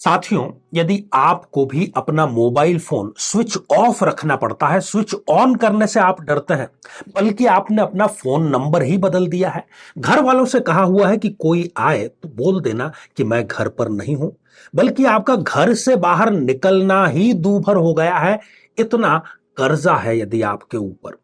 साथियों, यदि आपको भी अपना मोबाइल फोन स्विच ऑफ रखना पड़ता है, स्विच ऑन करने से आप डरते हैं, बल्कि आपने अपना फोन नंबर ही बदल दिया है। घर वालों से कहा हुआ है कि कोई आए तो बोल देना कि मैं घर पर नहीं हूं, बल्कि आपका घर से बाहर निकलना ही दूभर हो गया है। इतना कर्जा है यदि आपके ऊपर,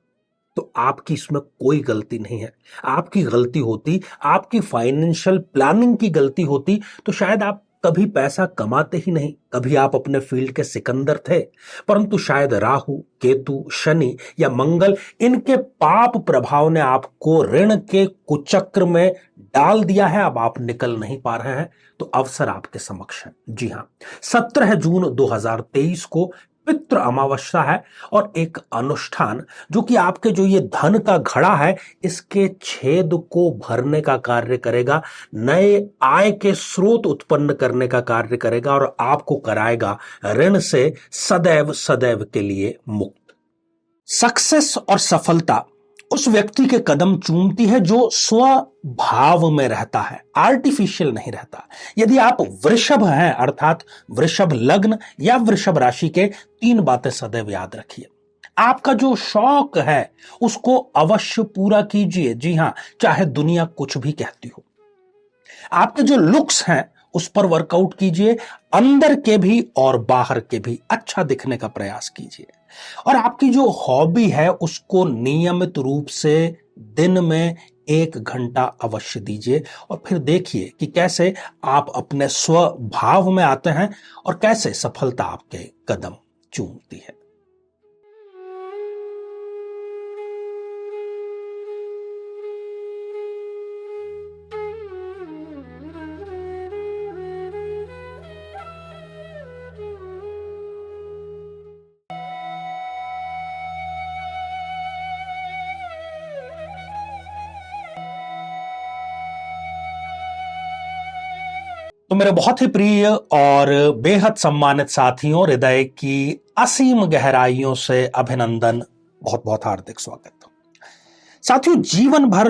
तो आपकी इसमें कोई गलती नहीं है। आपकी गलती होती, आपकी फाइनेंशियल प्लानिंग की गलती होती, तो शायद आप कभी पैसा कमाते ही नहीं। कभी आप अपने फील्ड के सिकंदर थे, परंतु शायद राहु, केतु, शनि या मंगल, इनके पाप प्रभाव ने आपको ऋण के कुचक्र में डाल दिया है। अब आप निकल नहीं पा रहे हैं, तो अवसर आपके समक्ष है। जी हां, 17 जून 2023 को पितृ अमावस्या है और एक अनुष्ठान जो कि आपके जो ये धन का घड़ा है, इसके छेद को भरने का कार्य करेगा, नए आय के स्रोत उत्पन्न करने का कार्य करेगा और आपको कराएगा ऋण से सदैव सदैव के लिए मुक्त। सक्सेस और सफलता उस व्यक्ति के कदम चूमती है जो स्वभाव में रहता है, आर्टिफिशियल नहीं रहता। यदि आप वृषभ हैं, अर्थात वृषभ लग्न या वृषभ राशि के, 3 बातें सदैव याद रखिए। आपका जो शौक है उसको अवश्य पूरा कीजिए। जी हां, चाहे दुनिया कुछ भी कहती हो। आपके जो लुक्स हैं उस पर वर्कआउट कीजिए, अंदर के भी और बाहर के भी अच्छा दिखने का प्रयास कीजिए। और आपकी जो हॉबी है उसको नियमित रूप से दिन में 1 घंटा अवश्य दीजिए और फिर देखिए कि कैसे आप अपने स्वभाव में आते हैं और कैसे सफलता आपके कदम चूमती है। तो मेरे बहुत ही प्रिय और बेहद सम्मानित साथियों, हृदय की असीम गहराइयों से अभिनंदन, बहुत बहुत हार्दिक स्वागत। साथियों, जीवन भर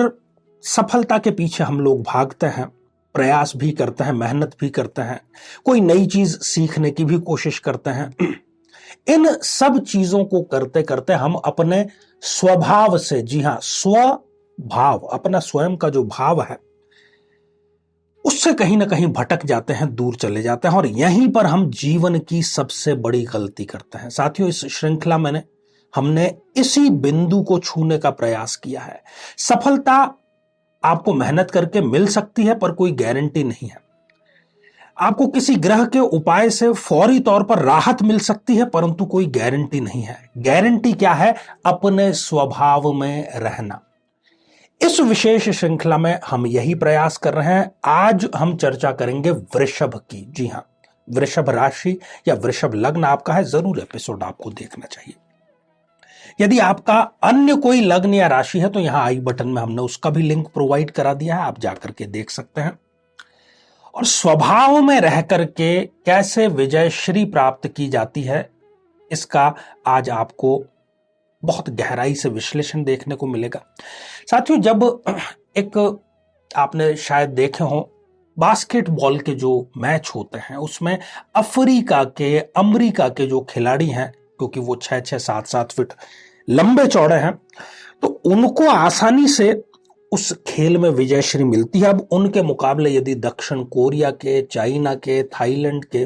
सफलता के पीछे हम लोग भागते हैं, प्रयास भी करते हैं, मेहनत भी करते हैं, कोई नई चीज सीखने की भी कोशिश करते हैं। इन सब चीजों को करते करते हम अपने स्वभाव से, जी हां, स्वभाव, अपना स्वयं का जो भाव है उससे कहीं ना कहीं भटक जाते हैं, दूर चले जाते हैं और यहीं पर हम जीवन की सबसे बड़ी गलती करते हैं। साथियों, इस श्रृंखला में हमने इसी बिंदु को छूने का प्रयास किया है। सफलता आपको मेहनत करके मिल सकती है, पर कोई गारंटी नहीं है। आपको किसी ग्रह के उपाय से फौरी तौर पर राहत मिल सकती है, परंतु कोई गारंटी नहीं है। गारंटी क्या है? अपने स्वभाव में रहना। इस विशेष श्रृंखला में हम यही प्रयास कर रहे हैं। आज हम चर्चा करेंगे वृषभ की। जी हां, वृषभ राशि या वृषभ लग्न आपका है, जरूर एपिसोड आपको देखना चाहिए। यदि आपका अन्य कोई लग्न या राशि है तो यहां आई बटन में हमने उसका भी लिंक प्रोवाइड करा दिया है, आप जाकर के देख सकते हैं। और स्वभाव में रह करके कैसे विजय श्री प्राप्त की जाती है, इसका आज आपको बहुत गहराई से विश्लेषण देखने को मिलेगा। साथियों, जब एक, आपने शायद देखे हो, बास्केटबॉल के जो मैच होते हैं उसमें अमेरिका के जो खिलाड़ी हैं, क्योंकि वो 6-6, 7-7 फीट लंबे चौड़े हैं, तो उनको आसानी से उस खेल में विजयश्री मिलती है। अब उनके मुकाबले यदि दक्षिण कोरिया के, चाइना के, थाईलैंड के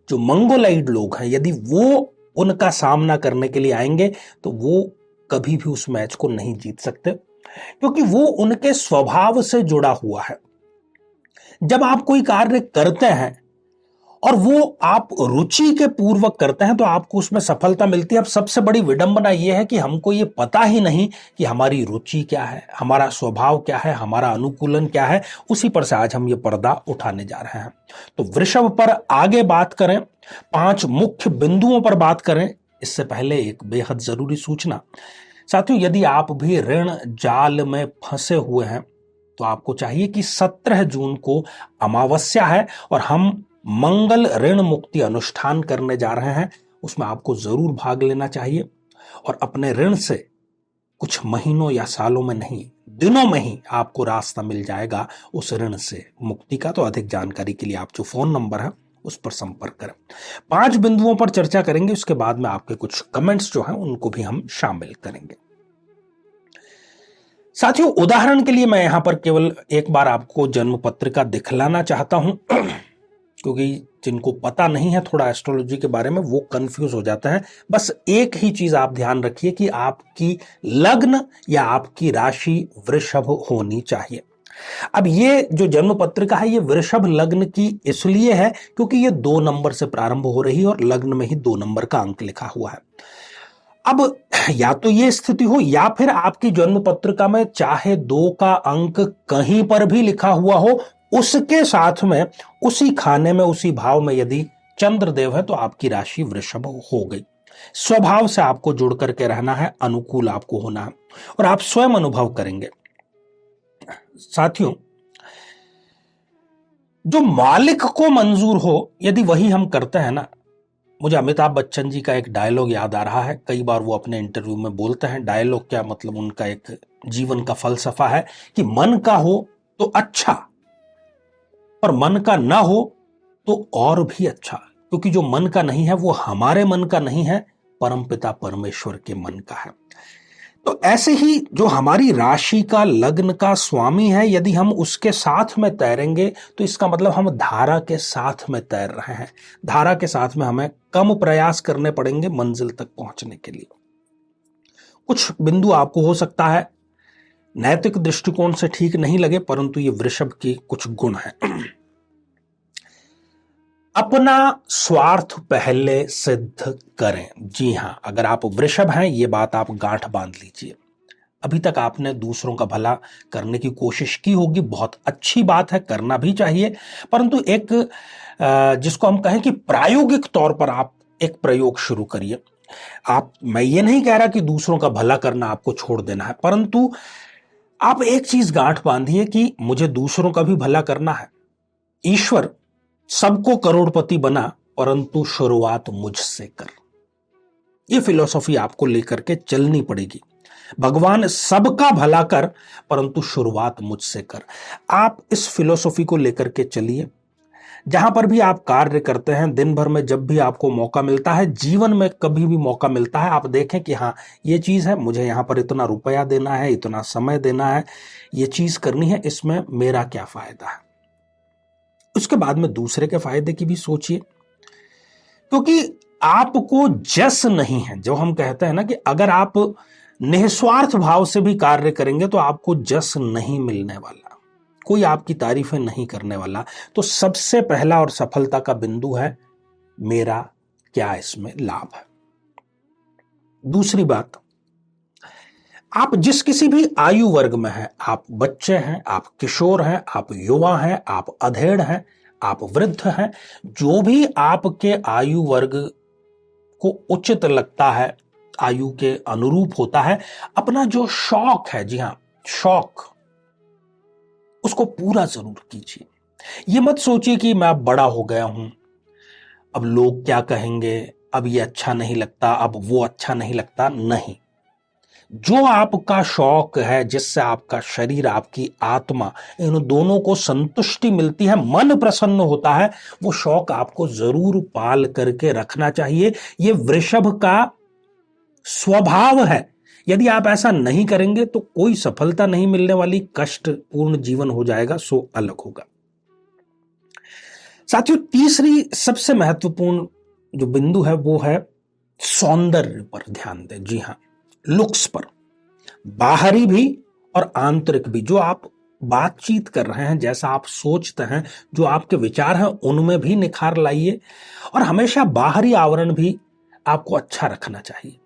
जो मंगोलाइड लोग हैं, यदि वो उनका सामना करने के लिए आएंगे तो वो कभी भी उस मैच को नहीं जीत सकते, क्योंकि वो उनके स्वभाव से जुड़ा हुआ है। जब आप कोई कार्य करते हैं और वो आप रुचि के पूर्वक करते हैं तो आपको उसमें सफलता मिलती है। अब सबसे बड़ी विडंबना यह है कि हमको ये पता ही नहीं कि हमारी रुचि क्या है, हमारा स्वभाव क्या है, हमारा अनुकूलन क्या है। उसी पर से आज हम ये पर्दा उठाने जा रहे हैं। तो वृषभ पर आगे बात करें, 5 मुख्य बिंदुओं पर बात करें, इससे पहले एक बेहद जरूरी सूचना। साथियों, यदि आप भी ऋण जाल में फंसे हुए हैं तो आपको चाहिए कि 17 जून को अमावस्या है और हम मंगल ऋण मुक्ति अनुष्ठान करने जा रहे हैं। उसमें आपको जरूर भाग लेना चाहिए और अपने ऋण से कुछ महीनों या सालों में नहीं, दिनों में ही आपको रास्ता मिल जाएगा उस ऋण से मुक्ति का। तो अधिक जानकारी के लिए आप जो फोन नंबर है उस पर संपर्क करें। 5 बिंदुओं पर चर्चा करेंगे, उसके बाद में आपके कुछ कमेंट्स जो हैं उनको भी हम शामिल करेंगे। साथियों, उदाहरण के लिए मैं यहां पर केवल एक बार आपको जन्म पत्रिका दिखलाना चाहता हूं क्योंकि जिनको पता नहीं है थोड़ा एस्ट्रोलॉजी के बारे में वो कंफ्यूज हो जाता है। बस एक ही चीज आप ध्यान रखिए कि आपकी लग्न या आपकी राशि वृषभ होनी चाहिए। अब ये जो जन्म पत्रिका है ये वृषभ लग्न की इसलिए है क्योंकि ये 2 नंबर से प्रारंभ हो रही है और लग्न में ही 2 नंबर का अंक लिखा हुआ है। अब या तो ये स्थिति हो या फिर आपकी जन्म पत्रिका में चाहे 2 का अंक कहीं पर भी लिखा हुआ हो, उसके साथ में उसी खाने में उसी भाव में यदि चंद्रदेव है तो आपकी राशि वृषभ हो गई। स्वभाव से आपको जुड़ करके रहना है, अनुकूल आपको होना है और आप स्वयं अनुभव करेंगे। साथियों, जो मालिक को मंजूर हो यदि वही हम करते हैं ना, मुझे अमिताभ बच्चन जी का एक डायलॉग याद आ रहा है, कई बार वो अपने इंटरव्यू में बोलते हैं। डायलॉग क्या मतलब, उनका एक जीवन का फलसफा है कि मन का हो तो अच्छा, पर मन का ना हो तो और भी अच्छा, क्योंकि जो मन का नहीं है वो हमारे मन का नहीं है, परमपिता परमेश्वर के मन का है। तो ऐसे ही जो हमारी राशि का लग्न का स्वामी है, यदि हम उसके साथ में तैरेंगे तो इसका मतलब हम धारा के साथ में तैर रहे हैं। धारा के साथ में हमें कम प्रयास करने पड़ेंगे मंजिल तक पहुंचने के लिए। कुछ बिंदु आपको हो सकता है नैतिक दृष्टिकोण से ठीक नहीं लगे, परंतु ये वृषभ की कुछ गुण है। अपना स्वार्थ पहले सिद्ध करें। जी हां, अगर आप वृषभ हैं ये बात आप गांठ बांध लीजिए। अभी तक आपने दूसरों का भला करने की कोशिश की होगी, बहुत अच्छी बात है, करना भी चाहिए, परंतु एक जिसको हम कहें कि प्रायोगिक तौर पर आप एक प्रयोग शुरू करिए। मैं ये नहीं कह रहा कि दूसरों का भला करना आपको छोड़ देना है, परंतु आप एक चीज गांठ बांधिए कि मुझे दूसरों का भी भला करना है। ईश्वर सबको करोड़पति बना, परंतु शुरुआत मुझसे कर। यह फिलॉसफी आपको लेकर के चलनी पड़ेगी। भगवान सबका भला कर, परंतु शुरुआत मुझसे कर। आप इस फिलॉसफी को लेकर के चलिए। जहां पर भी आप कार्य करते हैं, दिन भर में जब भी आपको मौका मिलता है, जीवन में कभी भी मौका मिलता है, आप देखें कि हाँ ये चीज है, मुझे यहां पर इतना रुपया देना है, इतना समय देना है, ये चीज करनी है, इसमें मेरा क्या फायदा है। उसके बाद में दूसरे के फायदे की भी सोचिए, क्योंकि आपको जस नहीं है। जो हम कहते हैं ना कि अगर आप निस्वार्थ भाव से भी कार्य करेंगे तो आपको जस नहीं मिलने वाला, कोई आपकी तारीफें नहीं करने वाला। तो सबसे पहला और सफलता का बिंदु है मेरा क्या इसमें लाभ है। दूसरी बात, आप जिस किसी भी आयु वर्ग में हैं, आप बच्चे हैं, आप किशोर हैं, आप युवा हैं, आप अधेड़ हैं, आप वृद्ध हैं, जो भी आपके आयु वर्ग को उचित लगता है, आयु के अनुरूप होता है, अपना जो शौक है, जी हां शौक, उसको पूरा जरूर कीजिए। ये मत सोचिए कि मैं अब बड़ा हो गया हूं, अब लोग क्या कहेंगे, अब ये अच्छा नहीं लगता, अब वो अच्छा नहीं लगता। नहीं, जो आपका शौक है, जिससे आपका शरीर, आपकी आत्मा, इन दोनों को संतुष्टि मिलती है, मन प्रसन्न होता है, वो शौक आपको जरूर पाल करके रखना चाहिए। ये वृषभ का स्वभाव है। यदि आप ऐसा नहीं करेंगे तो कोई सफलता नहीं मिलने वाली, कष्टपूर्ण जीवन हो जाएगा, सो अलग होगा। साथियों, तीसरी सबसे महत्वपूर्ण जो बिंदु है वो है सौंदर्य पर ध्यान दें। जी हां, लुक्स पर, बाहरी भी और आंतरिक भी। जो आप बातचीत कर रहे हैं, जैसा आप सोचते हैं, जो आपके विचार हैं, उनमें भी निखार लाइए और हमेशा बाहरी आवरण भी आपको अच्छा रखना चाहिए।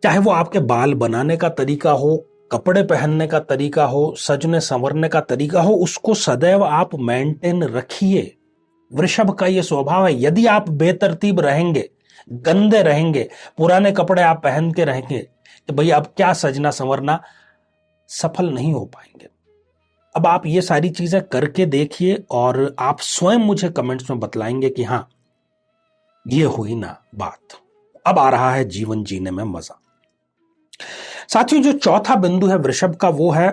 चाहे वो आपके बाल बनाने का तरीका हो, कपड़े पहनने का तरीका हो, सजने संवरने का तरीका हो, उसको सदैव आप मेंटेन रखिए। वृषभ का यह स्वभाव है। यदि आप बेतरतीब रहेंगे, गंदे रहेंगे, पुराने कपड़े आप पहन के रहेंगे कि भाई अब क्या सजना संवरना, सफल नहीं हो पाएंगे। अब आप ये सारी चीजें करके देखिए और आप स्वयं मुझे कमेंट्स में बतलाएंगे कि हां ये हुई ना बात, अब आ रहा है जीवन जीने में मजा। साथियों, जो चौथा बिंदु है वृषभ का वो है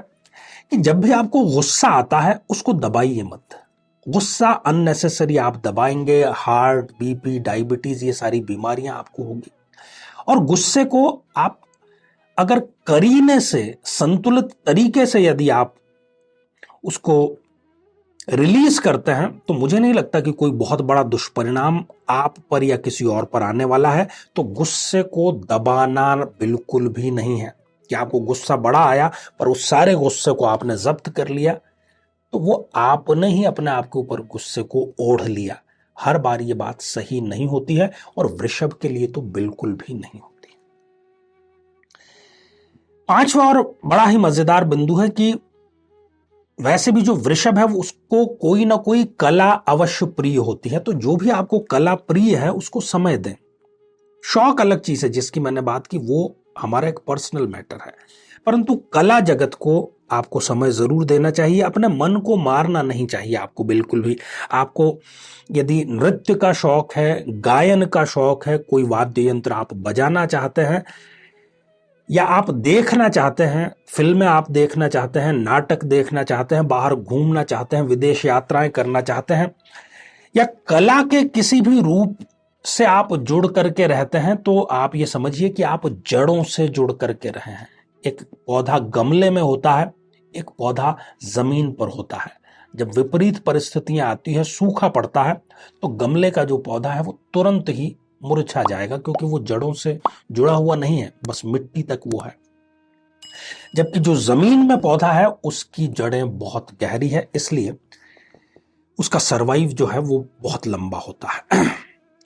कि जब भी आपको गुस्सा आता है उसको दबाइए मत, गुस्सा अननेसेसरी आप दबाएंगे, हार्ट, बीपी, डायबिटीज, ये सारी बीमारियां आपको होगी। और गुस्से को आप अगर करीने से, संतुलित तरीके से यदि आप उसको रिलीज करते हैं तो मुझे नहीं लगता कि कोई बहुत बड़ा दुष्परिणाम आप पर या किसी और पर आने वाला है। तो गुस्से को दबाना बिल्कुल भी नहीं है कि आपको गुस्सा बड़ा आया पर उस सारे गुस्से को आपने जब्त कर लिया, तो वो आपने ही अपने आप के ऊपर गुस्से को ओढ़ लिया। हर बार ये बात सही नहीं होती है और वृषभ के लिए तो बिल्कुल भी नहीं होती। पांचवा और बड़ा ही मजेदार बिंदु है कि वैसे भी जो वृषभ है उसको कोई ना कोई कला अवश्य प्रिय होती है, तो जो भी आपको कला प्रिय है उसको समय दें। शौक अलग चीज है, जिसकी मैंने बात की वो हमारा एक पर्सनल मैटर है, परंतु कला जगत को आपको समय जरूर देना चाहिए। अपने मन को मारना नहीं चाहिए आपको बिल्कुल भी। आपको यदि नृत्य का शौक है, गायन का शौक है, कोई वाद्य यंत्र आप बजाना चाहते हैं, या आप देखना चाहते हैं, फिल्में आप देखना चाहते हैं, नाटक देखना चाहते हैं, बाहर घूमना चाहते हैं, विदेश यात्राएं करना चाहते हैं, या कला के किसी भी रूप से आप जुड़ करके रहते हैं, तो आप ये समझिए कि आप जड़ों से जुड़ करके रहे हैं। एक पौधा गमले में होता है, एक पौधा जमीन पर होता है। जब विपरीत परिस्थितियां आती है, सूखा पड़ता है, तो गमले का जो पौधा है वो तुरंत ही मुरझा जाएगा, क्योंकि वो जड़ों से जुड़ा हुआ नहीं है, बस मिट्टी तक वो है। जबकि जो जमीन में पौधा है उसकी जड़ें बहुत गहरी है, इसलिए उसका सरवाइव जो है वो बहुत लंबा होता है।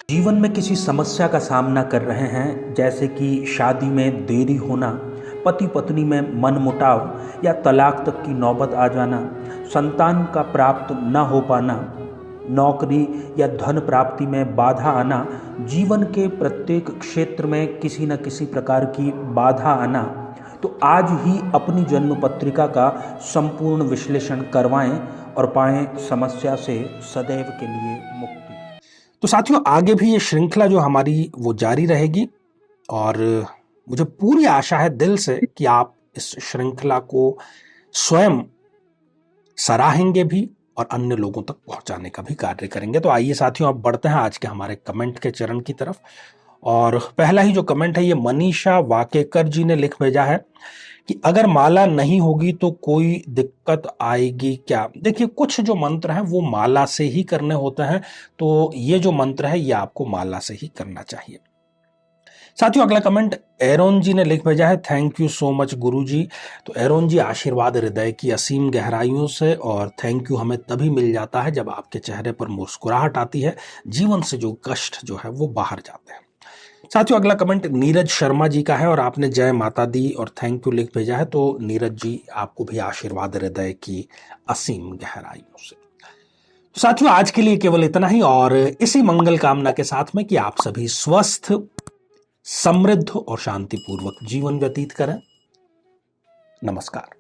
जीवन में किसी समस्या का सामना कर रहे हैं, जैसे कि शादी में देरी होना, पति पत्नी में मनमुटाव या तलाक तक की नौबत आ जाना, संतान का प्राप्त न हो पाना, नौकरी या धन प्राप्ति में बाधा आना, जीवन के प्रत्येक क्षेत्र में किसी न किसी प्रकार की बाधा आना, तो आज ही अपनी जन्म पत्रिका का संपूर्ण विश्लेषण करवाएं और पाएं समस्या से सदैव के लिए मुक्ति। तो साथियों, आगे भी ये श्रृंखला जो हमारी वो जारी रहेगी, और मुझे पूरी आशा है दिल से कि आप इस श्रृंखला को स्वयं सराहेंगे भी और अन्य लोगों तक पहुंचाने का भी कार्य करेंगे। तो आइए साथियों, अब बढ़ते हैं आज के हमारे कमेंट के चरण की तरफ। और पहला ही जो कमेंट है ये मनीषा वाकेकर जी ने लिख भेजा है कि अगर माला नहीं होगी तो कोई दिक्कत आएगी क्या? देखिए, कुछ जो मंत्र हैं वो माला से ही करने होते हैं, तो ये जो मंत्र है ये आपको माला से ही करना चाहिए। साथियों, अगला कमेंट एरोन जी ने लिख भेजा है, थैंक यू सो मच गुरु जी। तो एरोन जी, आशीर्वाद हृदय की असीम गहराइयों से, और थैंक यू हमें तभी मिल जाता है जब आपके चेहरे पर मुस्कुराहट आती है, जीवन से जो कष्ट जो है वो बाहर जाते हैं। साथियों, अगला कमेंट नीरज शर्मा जी का है और आपने जय माता दी और थैंक यू लिख भेजा है। तो नीरज जी, आपको भी आशीर्वाद हृदय की असीम गहराइयों से। तो साथियों, आज के लिए केवल इतना ही, और इसी मंगल कामना के साथ में कि आप सभी स्वस्थ, समृद्ध और शांतिपूर्वक जीवन व्यतीत करें। नमस्कार।